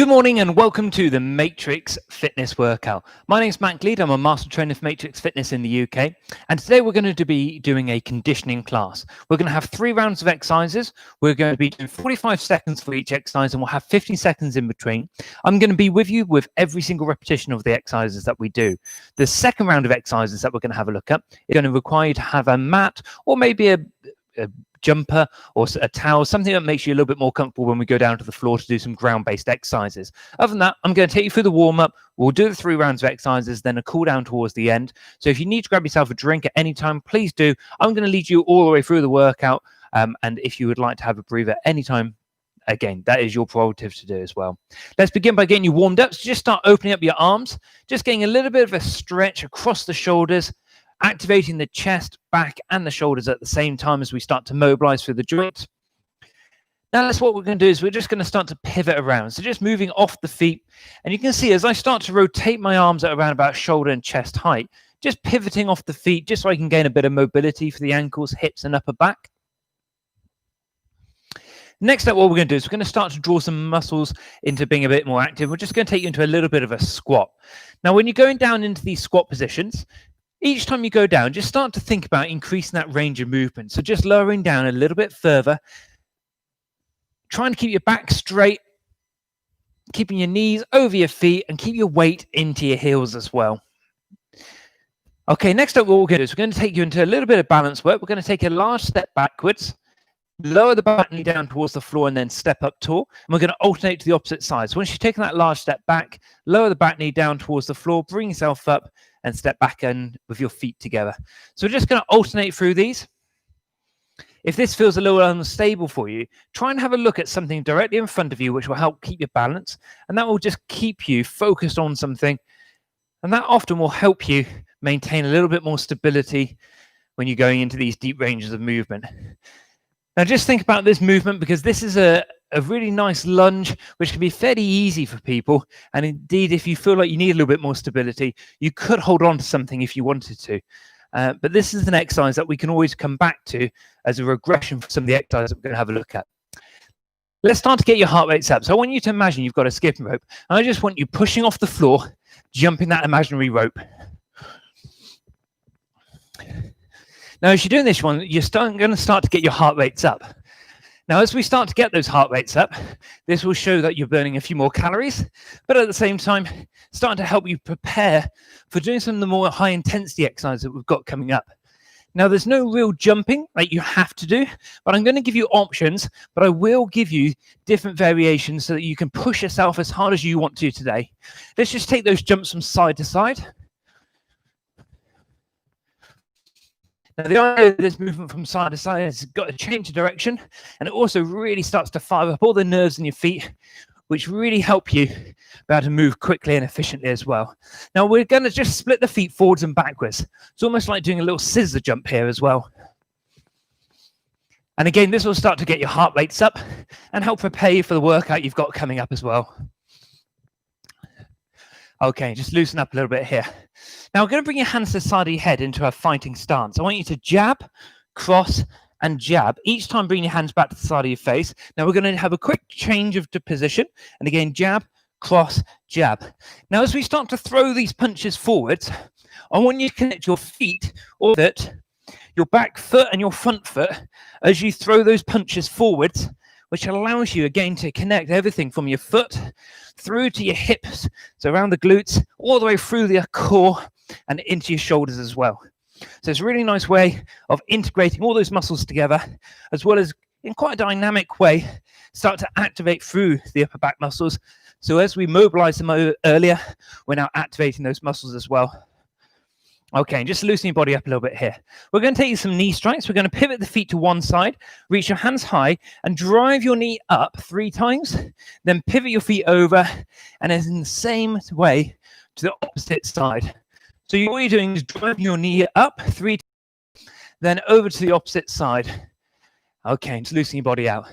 Good morning and welcome to the Matrix Fitness Workout. My name is Matt Gleed. I'm a master trainer for Matrix Fitness in the UK. And today we're going to be doing a conditioning class. We're going to have 3 rounds of exercises. We're going to be doing 45 seconds for each exercise and we'll have 15 seconds in between. I'm going to be with you with every single repetition of the exercises that we do. The second round of exercises that we're going to have a look at is going to require you to have a mat or maybe a jumper or a towel, something that makes you a little bit more comfortable when we go down to the floor to do some ground-based exercises. Other than that, I'm going to take you through the warm-up. We'll do the 3 rounds of exercises, then a cool down towards the end. So if you need to grab yourself a drink at any time, please do. I'm going to lead you all the way through the workout. And if you would like to have a breather anytime, again, that is your prerogative to do as well. Let's begin by getting you warmed up. So just start opening up your arms, just getting a little bit of a stretch across the shoulders, activating the chest, back, and the shoulders at the same time as we start to mobilize through the joints. Now, that's what we're going to do is we're just going to start to pivot around. So just moving off the feet. And you can see as I start to rotate my arms at around about shoulder and chest height, just pivoting off the feet, just so I can gain a bit of mobility for the ankles, hips, and upper back. Next up, what we're going to do is we're going to start to draw some muscles into being a bit more active. We're just going to take you into a little bit of a squat. Now, when you're going down into these squat positions, each time you go down, just start to think about increasing that range of movement. So just lowering down a little bit further, trying to keep your back straight, keeping your knees over your feet, and keep your weight into your heels as well. Okay, next up, what we're going to do is we're going to take you into a little bit of balance work. We're going to take a large step backwards, lower the back knee down towards the floor, and then step up tall. And we're going to alternate to the opposite side. So once you've taken that large step back, lower the back knee down towards the floor, bring yourself up, and step back in with your feet together. So we're just going to alternate through these. If this feels a little unstable for you, try and have a look at something directly in front of you, which will help keep your balance. And that will just keep you focused on something. And that often will help you maintain a little bit more stability when you're going into these deep ranges of movement. Now, just think about this movement, because this is a really nice lunge, which can be fairly easy for people. And indeed, if you feel like you need a little bit more stability, you could hold on to something if you wanted to. But this is an exercise that we can always come back to as a regression for some of the exercises that we're going to have a look at. Let's start to get your heart rates up. So I want you to imagine you've got a skipping rope. And I just want you pushing off the floor, jumping that imaginary rope. Now, as you're doing this one, you're going to start to get your heart rates up. Now, as we start to get those heart rates up, this will show that you're burning a few more calories, but at the same time, starting to help you prepare for doing some of the more high-intensity exercises that we've got coming up. Now, there's no real jumping that you have to do, but I'm going to give you options, but I will give you different variations so that you can push yourself as hard as you want to today. Let's just take those jumps from side to side. Now, the idea of this movement from side to side has got to change the direction, and it also really starts to fire up all the nerves in your feet, which really help you be able to move quickly and efficiently as well. Now, we're going to just split the feet forwards and backwards. It's almost like doing a little scissor jump here as well. And again, this will start to get your heart rates up and help prepare you for the workout you've got coming up as well. Okay, just loosen up a little bit here. Now, we're going to bring your hands to the side of your head into a fighting stance. I want you to jab, cross, and jab. Each time, bring your hands back to the side of your face. Now, we're going to have a quick change of position. And again, jab, cross, jab. Now, as we start to throw these punches forwards, I want you to connect your feet, or that your back foot and your front foot, as you throw those punches forwards, which allows you, again, to connect everything from your foot through to your hips, so around the glutes, all the way through the core and into your shoulders as well. So it's a really nice way of integrating all those muscles together, as well as, in quite a dynamic way, start to activate through the upper back muscles. So as we mobilize them earlier, we're now activating those muscles as well. Okay, and just loosen your body up a little bit here. We're going to take you some knee strikes. We're going to pivot the feet to one side, reach your hands high, and drive your knee up 3 times. Then pivot your feet over, and as in the same way to the opposite side. So what you're doing is driving your knee up 3 times, then over to the opposite side. Okay, just loosen your body out.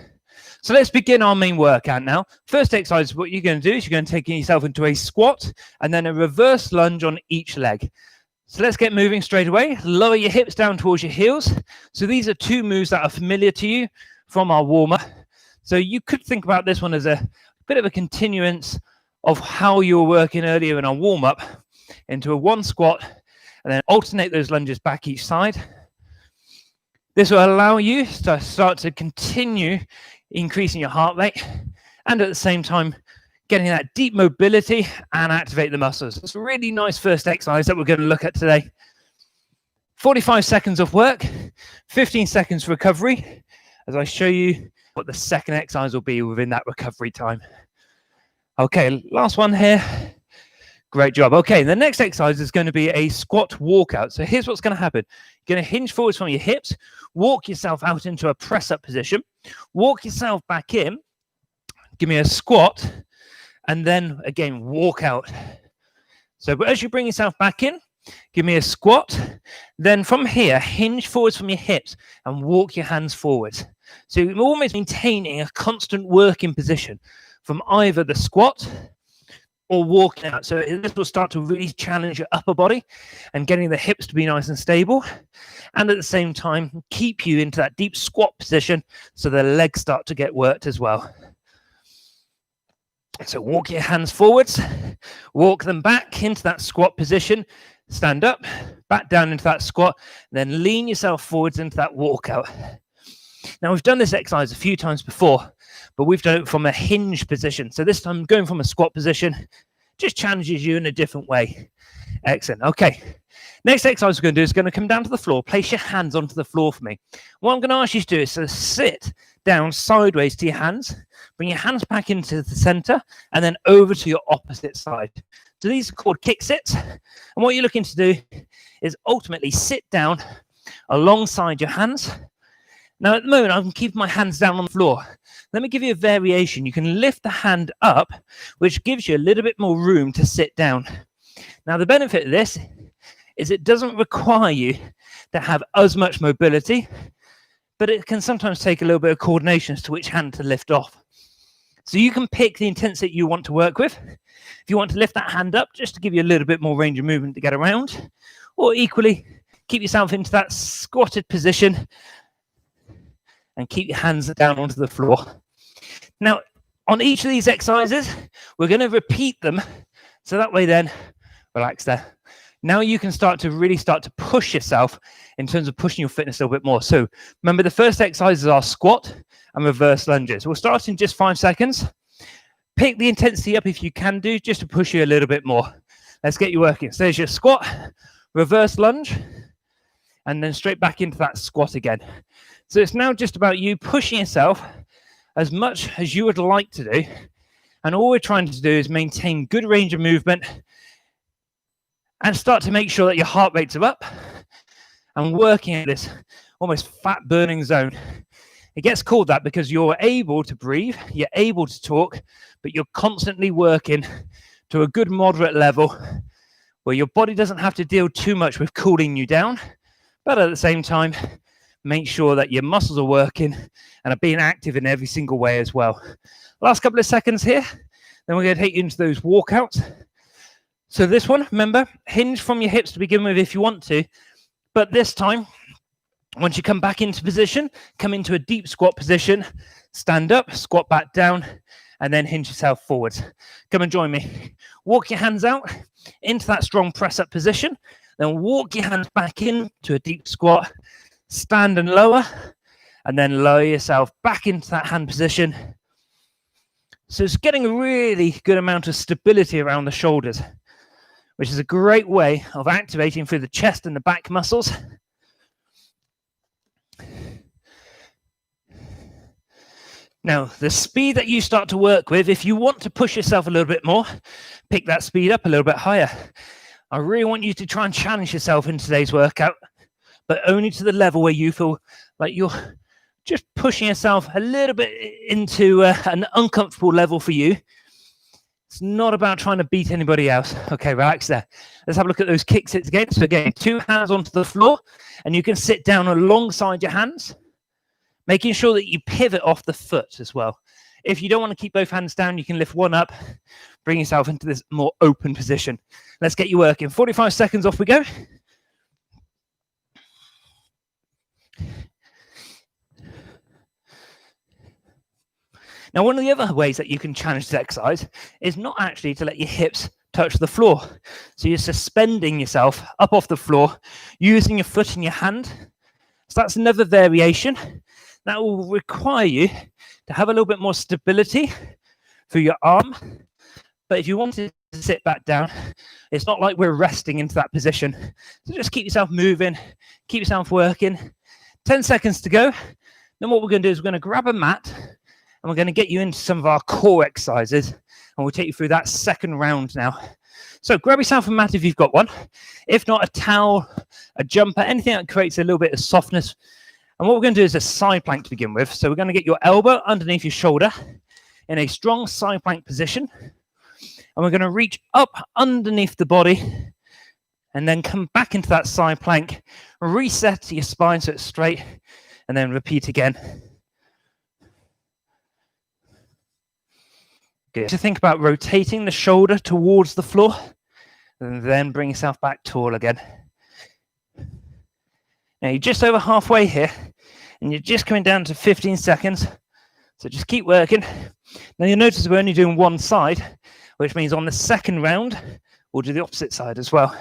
So let's begin our main workout now. First exercise, what you're going to do is you're going to take yourself into a squat, and then a reverse lunge on each leg. So let's get moving straight away. Lower your hips down towards your heels. So these are 2 moves that are familiar to you from our warm-up. So you could think about this one as a bit of a continuance of how you were working earlier in our warm-up into a 1 squat, and then alternate those lunges back each side. This will allow you to start to continue increasing your heart rate, and at the same time getting that deep mobility and activate the muscles. It's a really nice first exercise that we're going to look at today. 45 seconds of work, 15 seconds recovery, as I show you what the second exercise will be within that recovery time. Okay, last one here. Great job. Okay, the next exercise is going to be a squat walkout. So here's what's going to happen. You're going to hinge forwards from your hips, walk yourself out into a press-up position, walk yourself back in, give me a squat, and then again, walk out. So as you bring yourself back in, give me a squat. Then from here, hinge forwards from your hips and walk your hands forwards. So you're almost maintaining a constant working position from either the squat or walking out. So this will start to really challenge your upper body and getting the hips to be nice and stable. And at the same time, keep you into that deep squat position so the legs start to get worked as well. So walk your hands forwards, walk them back into that squat position, stand up, back down into that squat, then lean yourself forwards into that walkout. Now, we've done this exercise a few times before, but we've done it from a hinge position. So this time, going from a squat position just challenges you in a different way. Excellent. Okay. Next exercise we're going to do is going to come down to the floor. Place your hands onto the floor for me. What I'm going to ask you to do is to sit down sideways to your hands, bring your hands back into the center, and then over to your opposite side. So these are called kick sits. And what you're looking to do is ultimately sit down alongside your hands. Now, at the moment, I'm keeping my hands down on the floor. Let me give you a variation. You can lift the hand up, which gives you a little bit more room to sit down. Now, the benefit of this is it doesn't require you to have as much mobility, but it can sometimes take a little bit of coordination as to which hand to lift off. So you can pick the intensity you want to work with. If you want to lift that hand up, just to give you a little bit more range of movement to get around, or equally, keep yourself into that squatted position and keep your hands down onto the floor. Now, on each of these exercises, we're going to repeat them. So that way then, relax there. Now you can really start to push yourself in terms of pushing your fitness a little bit more. So remember, the first exercise is our squat and reverse lunges. We'll start in just 5 seconds. Pick the intensity up if you can do, just to push you a little bit more. Let's get you working. So there's your squat, reverse lunge, and then straight back into that squat again. So it's now just about you pushing yourself as much as you would like to do. And all we're trying to do is maintain good range of movement and start to make sure that your heart rates are up and working at this almost fat burning zone. It gets called that because you're able to breathe, you're able to talk, but you're constantly working to a good moderate level where your body doesn't have to deal too much with cooling you down, but at the same time, make sure that your muscles are working and are being active in every single way as well. Last couple of seconds here, then we're going to take you into those walkouts. So this one, remember, hinge from your hips to begin with if you want to, but this time, once you come back into position, come into a deep squat position, stand up, squat back down, and then hinge yourself forwards. Come and join me. Walk your hands out into that strong press-up position, then walk your hands back into a deep squat, stand and lower, and then lower yourself back into that hand position. So it's getting a really good amount of stability around the shoulders, which is a great way of activating through the chest and the back muscles. Now, the speed that you start to work with, if you want to push yourself a little bit more, pick that speed up a little bit higher. I really want you to try and challenge yourself in today's workout, but only to the level where you feel like you're just pushing yourself a little bit into an uncomfortable level for you. It's not about trying to beat anybody else. Okay, relax there. Let's have a look at those kick sits again. So again, 2 hands onto the floor, and you can sit down alongside your hands, making sure that you pivot off the foot as well. If you don't want to keep both hands down, you can lift one up, bring yourself into this more open position. Let's get you working. 45 seconds, off we go. Now, one of the other ways that you can challenge this exercise is not actually to let your hips touch the floor. So you're suspending yourself up off the floor, using your foot in your hand. So that's another variation. That will require you to have a little bit more stability through your arm. But if you wanted to sit back down, it's not like we're resting into that position. So just keep yourself moving, keep yourself working. 10 seconds to go. Then what we're going to do is we're going to grab a mat and we're going to get you into some of our core exercises. And we'll take you through that second round now. So grab yourself a mat if you've got one. If not, a towel, a jumper, anything that creates a little bit of softness. And what we're going to do is a side plank to begin with. So we're going to get your elbow underneath your shoulder in a strong side plank position. And we're going to reach up underneath the body and then come back into that side plank, reset your spine so it's straight, and then repeat again. Good. So think about rotating the shoulder towards the floor, and then bring yourself back tall again. Now you're just over halfway here, and you're just coming down to 15 seconds. So just keep working. Now you'll notice we're only doing one side, which means on the second round, we'll do the opposite side as well.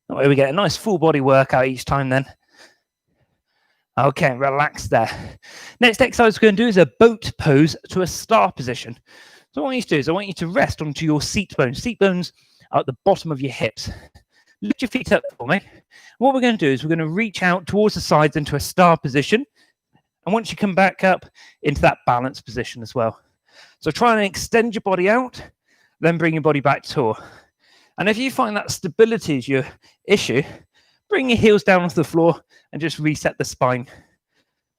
That way we get a nice full body workout each time then. Okay, relax there. Next exercise we're going to do is a boat pose to a star position. So what I want you to do is I want you to rest onto your seat bones. Seat bones are at the bottom of your hips. Lift your feet up for me. What we're going to do is we're going to reach out towards the sides into a star position. And once you come back up into that balance position as well. So try and extend your body out, then bring your body back tall. And if you find that stability is your issue, bring your heels down onto the floor and just reset the spine.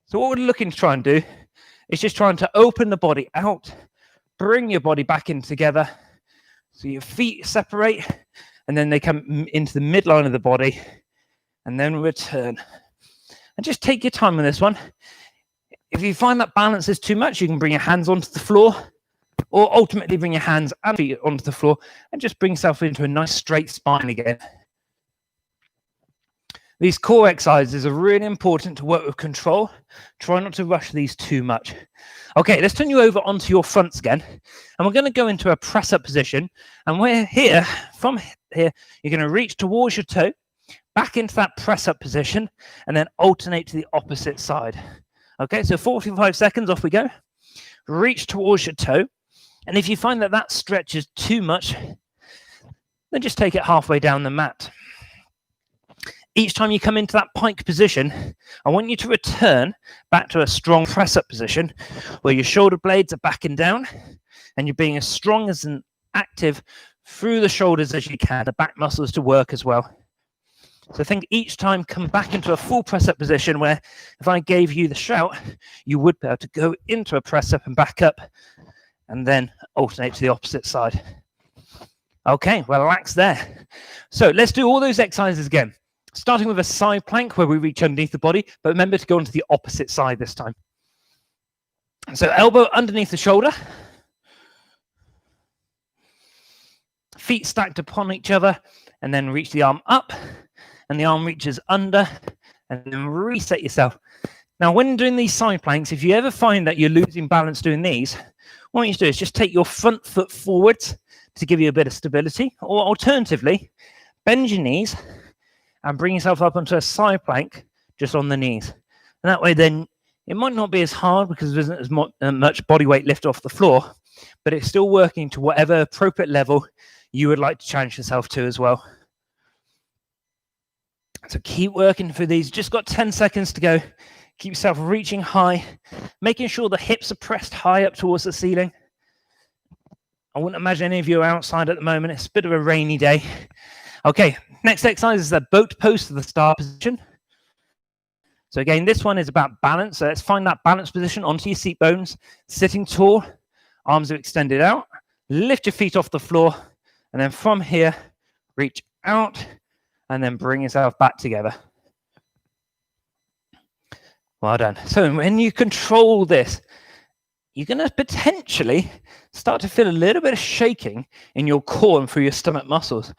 So what we're looking to try and do is just trying to open the body out, bring your body back in together. So your feet separate and then they come into the midline of the body and then return. And just take your time on this one. If you find that balance is too much, you can bring your hands onto the floor or ultimately bring your hands and feet onto the floor and just bring yourself into a nice straight spine again. These core exercises are really important to work with control. Try not to rush these too much. Okay, let's turn you over onto your fronts again. And we're going to go into a press-up position. And we're here, from here, you're going to reach towards your toe, back into that press-up position, and then alternate to the opposite side. Okay, so 45 seconds, off we go. Reach towards your toe. And if you find that that stretches too much, then just take it halfway down the mat. Each time you come into that pike position, I want you to return back to a strong press-up position where your shoulder blades are back and down and you're being as strong as and active through the shoulders as you can, the back muscles to work as well. So think each time come back into a full press-up position where if I gave you the shout, you would be able to go into a press-up and back up and then alternate to the opposite side. Okay, well, relax there. So let's do all those exercises again. Starting with a side plank where we reach underneath the body, but remember to go onto the opposite side this time. So elbow underneath the shoulder. Feet stacked upon each other, and then reach the arm up, and the arm reaches under, and then reset yourself. Now, when doing these side planks, if you ever find that you're losing balance doing these, what I want you to do is just take your front foot forwards to give you a bit of stability, or alternatively, bend your knees, and bring yourself up onto a side plank just on the knees. And that way then it might not be as hard because there isn't as much body weight lift off the floor, but it's still working to whatever appropriate level you would like to challenge yourself to as well. So keep working for these. Just got 10 seconds to go. Keep yourself reaching high, making sure the hips are pressed high up towards the ceiling. I wouldn't imagine any of you are outside at the moment. It's a bit of a rainy day. Okay, next exercise is the boat pose to the star position. So again, this one is about balance. So let's find that balance position onto your seat bones, sitting tall, arms are extended out, lift your feet off the floor, and then from here, reach out, and then bring yourself back together. Well done. So when you control this, you're going to potentially start to feel a little bit of shaking in your core and through your stomach muscles.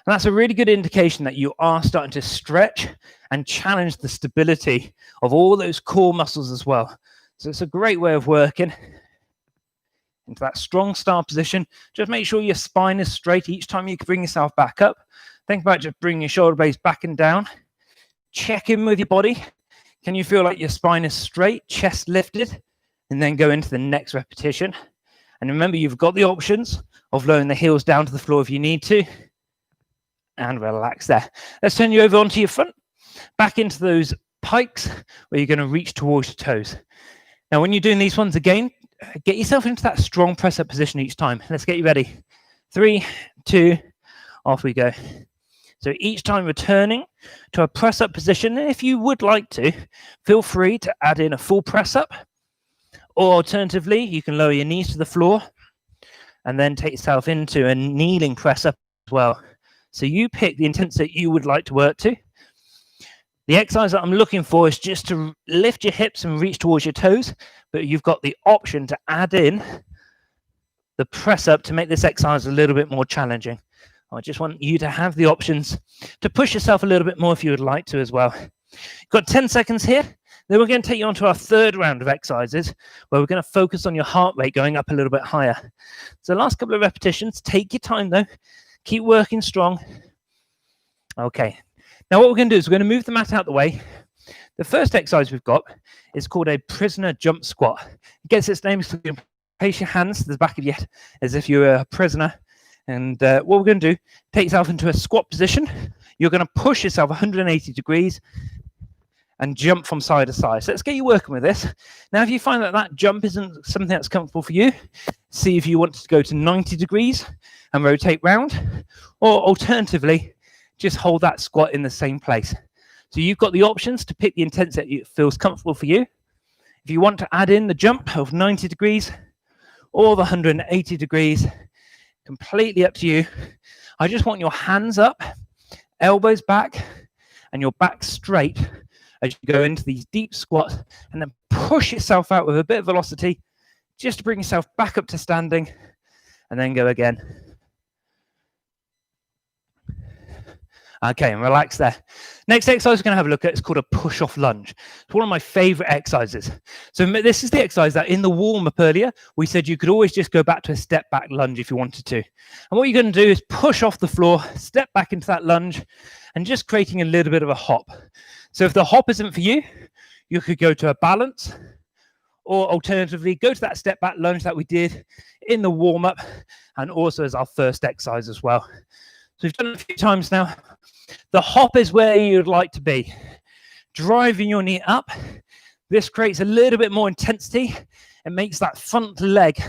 And that's a really good indication that you are starting to stretch and challenge the stability of all those core muscles as well. So it's a great way of working into that strong start position. Just make sure your spine is straight each time you bring yourself back up. Think about just bringing your shoulder blades back and down. Check in with your body. Can you feel like your spine is straight, chest lifted? And then go into the next repetition. And remember, you've got the options of lowering the heels down to the floor if you need to. And relax there. Let's turn you over onto your front. Back into those pikes where you're going to reach towards your toes. Now, when you're doing these ones again, get yourself into that strong press-up position each time. Let's get you ready. 3, 2, off we go. So each time returning to a press-up position, and if you would like to, feel free to add in a full press-up. Or alternatively, you can lower your knees to the floor and then take yourself into a kneeling press-up as well. So you pick the intensity you would like to work to. The exercise that I'm looking for is just to lift your hips and reach towards your toes, but you've got the option to add in the press-up to make this exercise a little bit more challenging. I just want you to have the options to push yourself a little bit more if you would like to as well. You've got 10 seconds here. Then we're going to take you on to our third round of exercises where we're going to focus on your heart rate going up a little bit higher. So last couple of repetitions, take your time though. Keep working strong. Okay. Now what we're going to do is we're going to move the mat out the way. The first exercise we've got is called a prisoner jump squat. It gets its name because you place your hands to the back of your head as if you're a prisoner. And what we're going to do, take yourself into a squat position. You're going to push yourself 180 degrees and jump from side to side. So let's get you working with this. Now, if you find that that jump isn't something that's comfortable for you, see if you want to go to 90 degrees and rotate round, or alternatively, just hold that squat in the same place. So you've got the options to pick the intensity that feels comfortable for you. If you want to add in the jump of 90 degrees or the 180 degrees, completely up to you. I just want your hands up, elbows back, and your back straight as you go into these deep squats, and then push yourself out with a bit of velocity just to bring yourself back up to standing, and then go again. Okay, and relax there. Next exercise we're going to have a look at is called a push-off lunge. It's one of my favorite exercises. So this is the exercise that in the warm-up earlier, we said you could always just go back to a step-back lunge if you wanted to. And what you're going to do is push off the floor, step back into that lunge, and just creating a little bit of a hop. So if the hop isn't for you, you could go to a balance, or alternatively, go to that step-back lunge that we did in the warm-up, and also as our first exercise as well. So we've done it a few times now. The hop is where you'd like to be. Driving your knee up. This creates a little bit more intensity and makes that front leg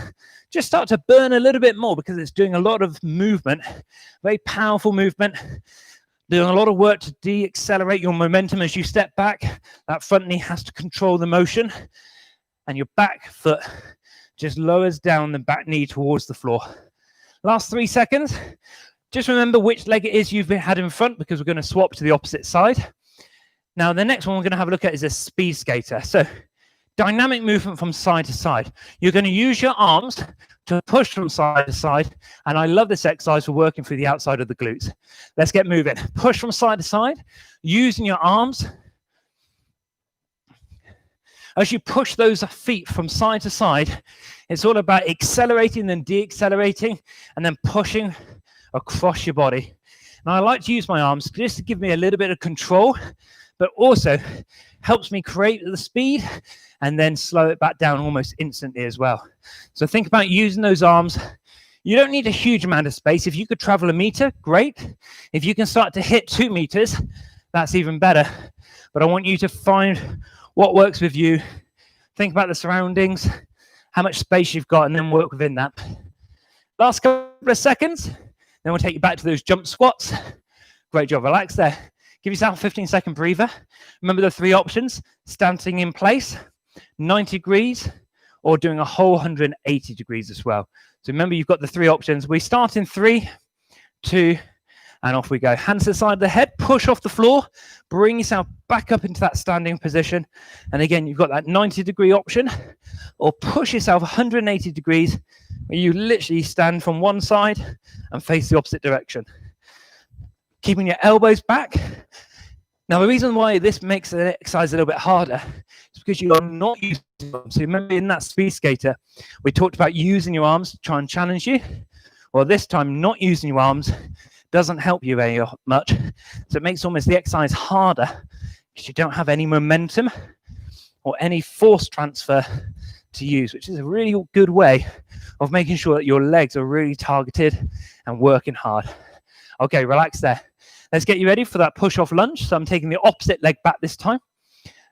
just start to burn a little bit more because it's doing a lot of movement, very powerful movement, doing a lot of work to de-accelerate your momentum as you step back. That front knee has to control the motion, and your back foot just lowers down the back knee towards the floor. Last 3 seconds. Just remember which leg it is you've had in front because we're going to swap to the opposite side. Now, the next one we're going to have a look at is a speed skater. So, dynamic movement from side to side. You're going to use your arms to push from side to side. And I love this exercise for working through the outside of the glutes. Let's get moving. Push from side to side, using your arms. As you push those feet from side to side, it's all about accelerating and de-accelerating and then pushing across your body. And I like to use my arms just to give me a little bit of control, but also helps me create the speed and then slow it back down almost instantly as well. So think about using those arms. You don't need a huge amount of space. If you could travel 1 meter, great. If you can start to hit 2 meters, that's even better. But I want you to find what works with you. Think about the surroundings, how much space you've got, and then work within that. Last couple of seconds. Then we'll take you back to those jump squats. Great job. Relax there. Give yourself a 15-second breather. Remember the 3 options: standing in place, 90 degrees, or doing a whole 180 degrees as well. So remember, you've got the 3 options. We start in 3, 2, and off we go. Hands to the side of the head. Push off the floor. Bring yourself back up into that standing position. And again, you've got that 90-degree option, or push yourself 180 degrees, where you literally stand from one side and face the opposite direction. Keeping your elbows back, Now, the reason why this makes the exercise a little bit harder is because you are not using your arms. So remember in that speed skater, we talked about using your arms to try and challenge you. Well, this time, not using your arms doesn't help you very much. So it makes almost the exercise harder because you don't have any momentum or any force transfer to use, which is a really good way of making sure that your legs are really targeted and working hard. Okay, relax there. Let's get you ready for that push-off lunge. So I'm taking the opposite leg back this time.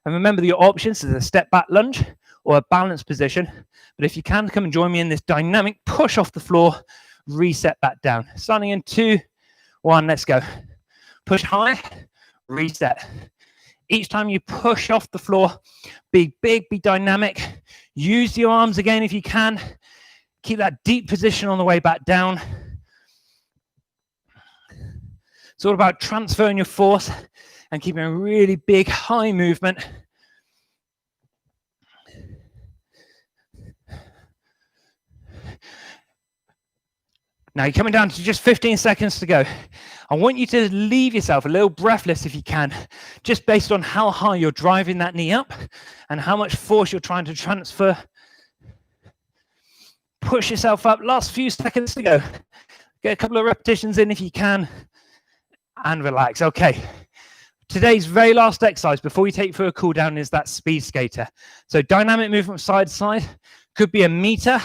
And remember that your options is a step back lunge or a balanced position. But if you can, come and join me in this dynamic push off the floor, reset back down. Starting in 2, 1, let's go. Push high, reset. Each time you push off the floor, be big, be dynamic. Use your arms again if you can. Keep that deep position on the way back down. It's all about transferring your force and keeping a really big, high movement. Now you're coming down to just 15 seconds to go. I want you to leave yourself a little breathless if you can, just based on how high you're driving that knee up and how much force you're trying to transfer. Push yourself up. Last few seconds to go. Get a couple of repetitions in if you can. And relax. Okay. Today's very last exercise before we take you for a cool down is that speed skater. So dynamic movement side to side. Could be a meter.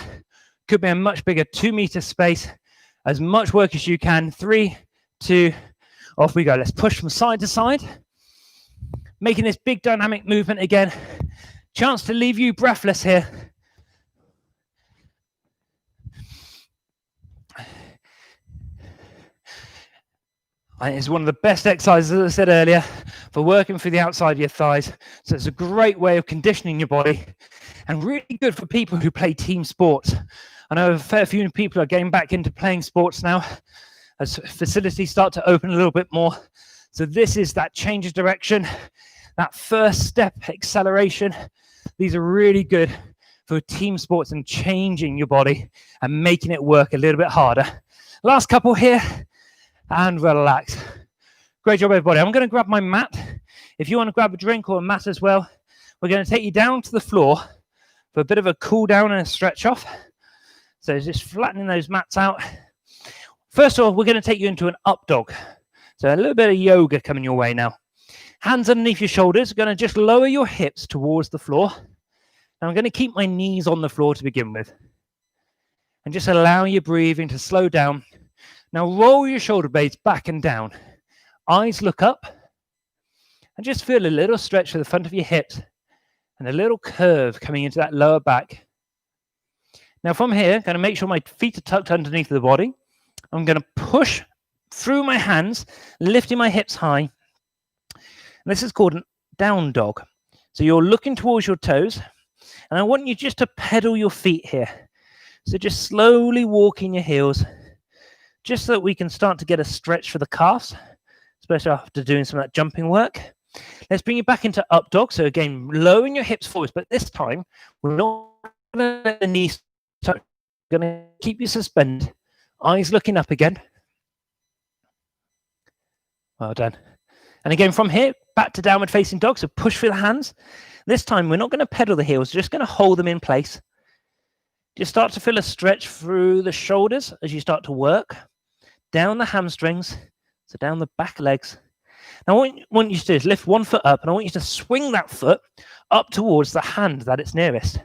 Could be a much bigger 2-meter space. As much work as you can. 3, 2, off we go. Let's push from side to side. Making this big dynamic movement again. Chance to leave you breathless here. And it's one of the best exercises, as I said earlier, for working through the outside of your thighs. So it's a great way of conditioning your body and really good for people who play team sports. I know a fair few people are getting back into playing sports now as facilities start to open a little bit more. So this is that change of direction, that first step acceleration. These are really good for team sports and changing your body and making it work a little bit harder. Last couple here. And relax. Great job, everybody. I'm going to grab my mat. If you want to grab a drink or a mat as well, we're going to take you down to the floor for a bit of a cool down and a stretch off. So just flattening those mats out. First of all, we're going to take you into an up dog. So a little bit of yoga coming your way now. Hands underneath your shoulders. Going to just lower your hips towards the floor. And I'm going to keep my knees on the floor to begin with. And just allow your breathing to slow down. Now roll your shoulder blades back and down. Eyes look up. And just feel a little stretch to the front of your hips. And a little curve coming into that lower back. Now from here, I'm going to make sure my feet are tucked underneath the body. I'm going to push through my hands, lifting my hips high. And this is called a down dog. So you're looking towards your toes. And I want you just to pedal your feet here. So just slowly walking your heels. Just so that we can start to get a stretch for the calves, especially after doing some of that jumping work. Let's bring you back into up dog. So again, lowering your hips forwards, but this time we're not going to let the knees touch. We're going to keep you suspended. Eyes looking up again. Well done. And again, from here, back to downward facing dog. So push through the hands. This time, we're not going to pedal the heels. We're just going to hold them in place. Just start to feel a stretch through the shoulders as you start to work. Down the hamstrings, so down the back legs. Now what I want you to do is lift one foot up, and I want you to swing that foot up towards the hand that it's nearest.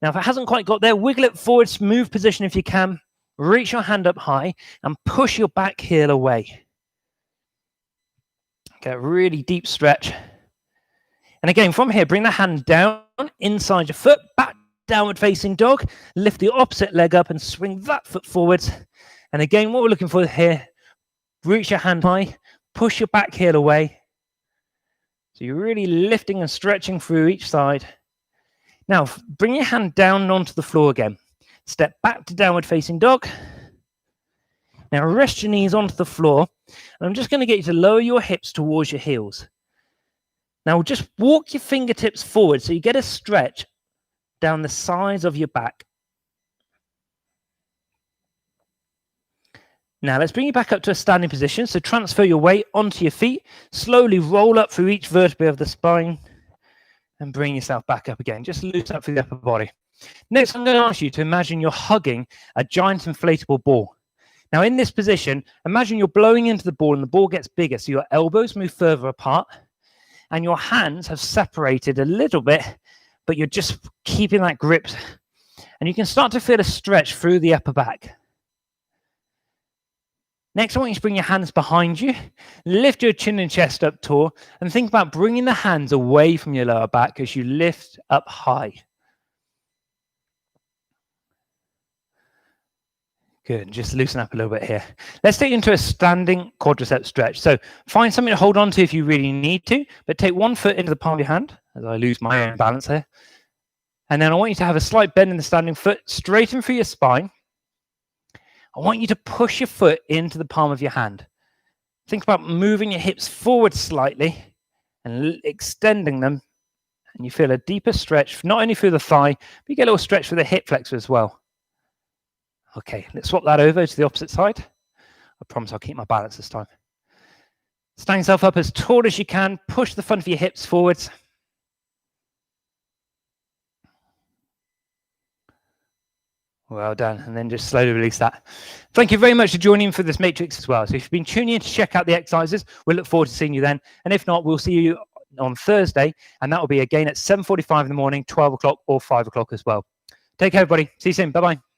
Now, if it hasn't quite got there, wiggle it forward, smooth position if you can. Reach your hand up high and push your back heel away. Get a really deep stretch. And again, from here, bring the hand down inside your foot, back downward facing dog. Lift the opposite leg up and swing that foot forwards. And again, what we're looking for here, reach your hand high, push your back heel away. So you're really lifting and stretching through each side. Now, bring your hand down onto the floor again. Step back to downward facing dog. Now, rest your knees onto the floor. And I'm just going to get you to lower your hips towards your heels. Now, just walk your fingertips forward so you get a stretch down the sides of your back. Now let's bring you back up to a standing position. So transfer your weight onto your feet, slowly roll up through each vertebrae of the spine and bring yourself back up again. Just loosen up through the upper body. Next, I'm going to ask you to imagine you're hugging a giant inflatable ball. Now in this position, imagine you're blowing into the ball and the ball gets bigger. So your elbows move further apart and your hands have separated a little bit, but you're just keeping that grip. And you can start to feel a stretch through the upper back. Next, I want you to bring your hands behind you, lift your chin and chest up tall, and think about bringing the hands away from your lower back as you lift up high. Good, just loosen up a little bit here. Let's take you into a standing quadricep stretch. So find something to hold on to if you really need to, but take one foot into the palm of your hand, as I lose my own balance here. And then I want you to have a slight bend in the standing foot, straighten through your spine. I want you to push your foot into the palm of your hand. Think about moving your hips forward slightly and extending them. And you feel a deeper stretch, not only through the thigh, but you get a little stretch through the hip flexor as well. Okay, let's swap that over to the opposite side. I promise I'll keep my balance this time. Stand yourself up as tall as you can. Push the front of your hips forwards. Well done. And then just slowly release that. Thank you very much for joining in for this matrix as well. So if you've been tuning in to check out the exercises, we'll look forward to seeing you then. And if not, we'll see you on Thursday. And that will be again at 7:45 in the morning, 12 o'clock or 5 o'clock as well. Take care, everybody. See you soon. Bye-bye.